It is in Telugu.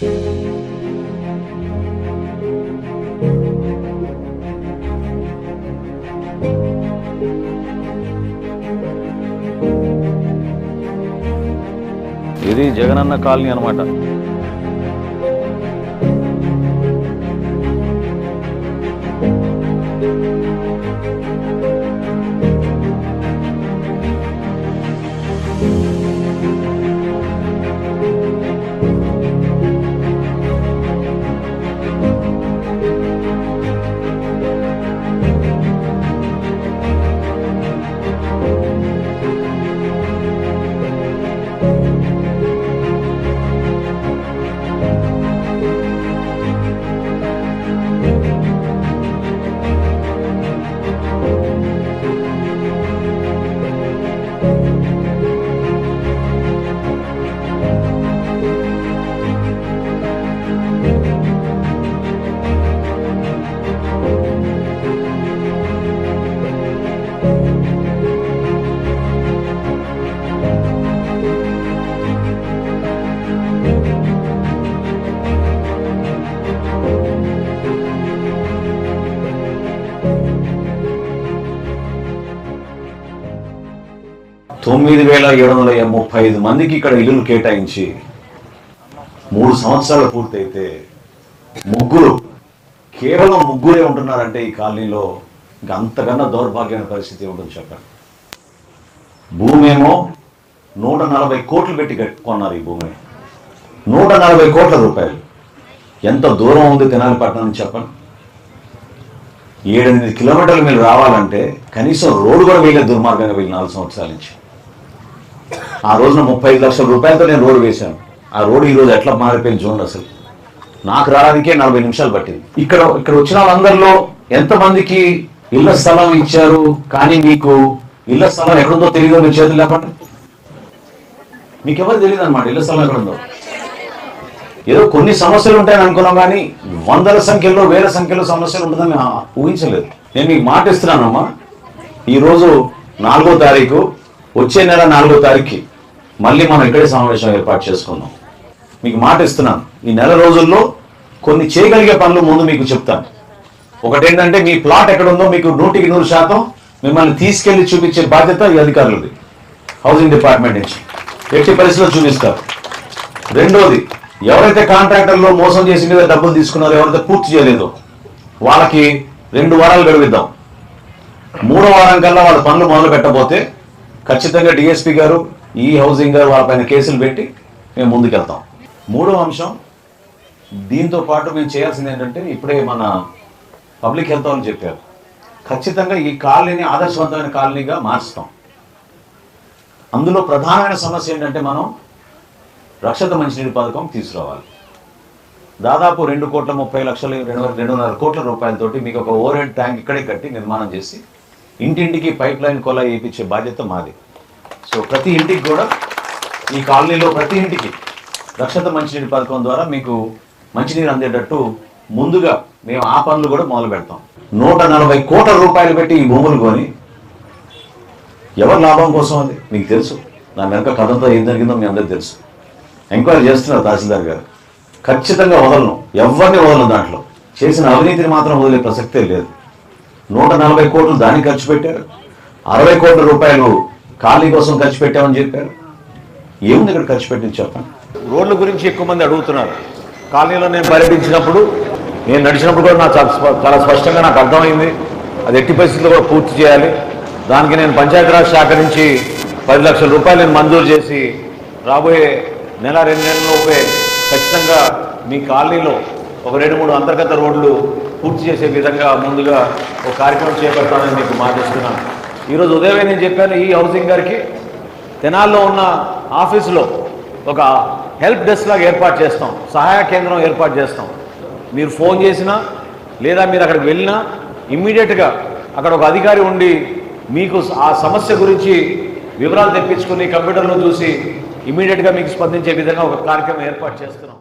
ఇది జగనన్న కాలనీ అన్నమాట. తొమ్మిది 9,735 మందికి ఇక్కడ ఇల్లులు కేటాయించి 3 సంవత్సరాలు పూర్తయితే కేవలం ముగ్గురే ఉంటున్నారంటే ఈ కాలనీలో ఇంకా అంతకన్నా దౌర్భాగ్యమైన పరిస్థితి ఉంటుంది చెప్పండి. భూమి ఏమో 140 కోట్లు పెట్టి కొన్నారు. ఈ భూమిని 140 కోట్ల రూపాయలు. ఎంత దూరం ఉంది తెనాలిపట్నం నుంచి చెప్పండి. 7-8 కిలోమీటర్లు మీరు రావాలంటే కనీసం రోడ్డు కూడా వీళ్ళే దుర్మార్గంగా వీళ్ళు 4 సంవత్సరాల నుంచి. ఆ రోజున 35 లక్షల రూపాయలతో నేను రోడ్డు వేశాను. ఆ రోడ్డు ఈరోజు ఎట్లా మారిపోయింది చూడండి. అసలు నాకు రావడానికే 40 నిమిషాలు పట్టింది. ఇక్కడ వచ్చిన వాళ్ళందరిలో ఎంతమందికి ఇళ్ల స్థలం ఇచ్చారు, కానీ మీకు ఇళ్ల స్థలం ఎక్కడుందో తెలియదో మీరు చేతులు లేపండి. మీకు ఎవరు తెలియదు అనమాట ఇళ్ల స్థలం ఎక్కడుందో. ఏదో కొన్ని సమస్యలు ఉంటాయని అనుకున్నాం, కానీ వందల సంఖ్యలో వేల సంఖ్యలో సమస్యలు ఉంటుందని ఊహించలేదు. నేను మీకు మాట ఇస్తున్నానమ్మా, ఈరోజు 4వ తారీఖు, వచ్చే నెల 4వ తారీఖుకి మళ్ళీ మనం ఇక్కడే సమావేశం ఏర్పాటు చేసుకుందాం. మీకు మాట ఇస్తున్నాను, ఈ నెల రోజుల్లో కొన్ని చేయగలిగే పనులు ముందు మీకు చెప్తాను. ఒకటేంటంటే మీ ప్లాట్ ఎక్కడుందో మీకు 100% మిమ్మల్ని తీసుకెళ్లి చూపించే బాధ్యత ఈ అధికారులది, హౌసింగ్ డిపార్ట్మెంట్ నుంచి ఎట్టి పరిస్థితిలో చూపిస్తారు. రెండోది, ఎవరైతే కాంట్రాక్టర్లో మోసం చేసి మీద డబ్బులు తీసుకున్నారో, ఎవరైతే పూర్తి చేయలేదో వాళ్ళకి 2 వారాలు గడువిద్దాం. 3వ వారం కల్లా వాళ్ళ పనులు మొదలు పెట్టబోతే ఖచ్చితంగా డిఎస్పీ గారు, ఈ హౌసింగ్ గారు వాళ్ళపైన కేసులు పెట్టి మేము ముందుకెళ్తాం. 3వ అంశం, దీంతో పాటు మేము చేయాల్సింది ఏంటంటే, ఇప్పుడే మన పబ్లిక్ హెల్త్ వాళ్ళు చెప్పారు, ఖచ్చితంగా ఈ కాలనీని ఆదర్శవంతమైన కాలనీగా మార్చుతాం. అందులో ప్రధానమైన సమస్య ఏంటంటే, మనం రక్షిత మంచినీటి పథకం తీసుకురావాలి. దాదాపు 2,30,00,000 కోట్ల రూపాయలతోటి మీకు ఒక ఓవర్ హెడ్ ట్యాంక్ ఇక్కడే కట్టి నిర్మాణం చేసి ఇంటింటికి పైప్ లైన్ కొలా వేయించే బాధ్యత మాది. సో ప్రతి ఇంటికి కూడా, ఈ కాలనీలో ప్రతి ఇంటికి రక్షిత మంచినీటి పథకం ద్వారా మీకు మంచినీరు అందేటట్టు ముందుగా మేము ఆ పనులు కూడా మొదలు పెడతాం. 140 కోట్ల రూపాయలు పెట్టి ఈ భూములు కొని ఎవరి లాభం కోసం అది మీకు తెలుసు. దాని వెనక కథంతో ఏం జరిగిందో మీ అందరికీ తెలుసు. ఎంక్వైరీ చేస్తున్నారు తహసీల్దార్ గారు. ఖచ్చితంగా వదలను, ఎవరిని వదలను. దాంట్లో చేసిన అవినీతిని మాత్రం వదిలే ప్రసక్తే లేదు. 140 కోట్లు దానికి ఖర్చు పెట్టారు, 60 కోట్ల రూపాయలు కాలనీ కోసం ఖర్చు పెట్టామని చెప్పారు. ఏముంది ఇక్కడ ఖర్చు పెట్టింది చెప్పండి. రోడ్ల గురించి ఎక్కువ మంది అడుగుతున్నారు. కాలనీలో నేను పర్యటించినప్పుడు, నేను నడిచినప్పుడు కూడా నాకు చాలా స్పష్టంగా నాకు అర్థమైంది, అది ఎట్టి పరిస్థితుల్లో కూడా పూర్తి చేయాలి. దానికి నేను పంచాయతీరాజ్ శాఖ నుంచి 10 లక్షల రూపాయలు నేను మంజూరు చేసి రాబోయే నెల 2 నెలలలోపే ఖచ్చితంగా మీ కాలనీలో ఒక 2-3 అంతర్గత రోడ్లు పూర్తి చేసే విధంగా ముందుగా ఒక కార్యక్రమం చేపడతానని మీకు మాటిస్తున్నాను. ఈరోజు ఉదయమే నేను చెప్పాను, ఈ హౌసింగ్ గారికి తెనాల్లో ఉన్న ఆఫీసులో ఒక హెల్ప్ డెస్క్ లాగా ఏర్పాటు చేస్తాం, సహాయ కేంద్రం ఏర్పాటు చేస్తాం. మీరు ఫోన్ చేసినా లేదా మీరు అక్కడికి వెళ్ళినా ఇమ్మీడియట్గా అక్కడ ఒక అధికారి ఉండి మీకు ఆ సమస్య గురించి వివరాలు తెప్పించుకుని కంప్యూటర్లో చూసి ఇమ్మీడియట్గా మీకు స్పందించే విధంగా ఒక కార్యక్రమం ఏర్పాటు చేస్తున్నాం.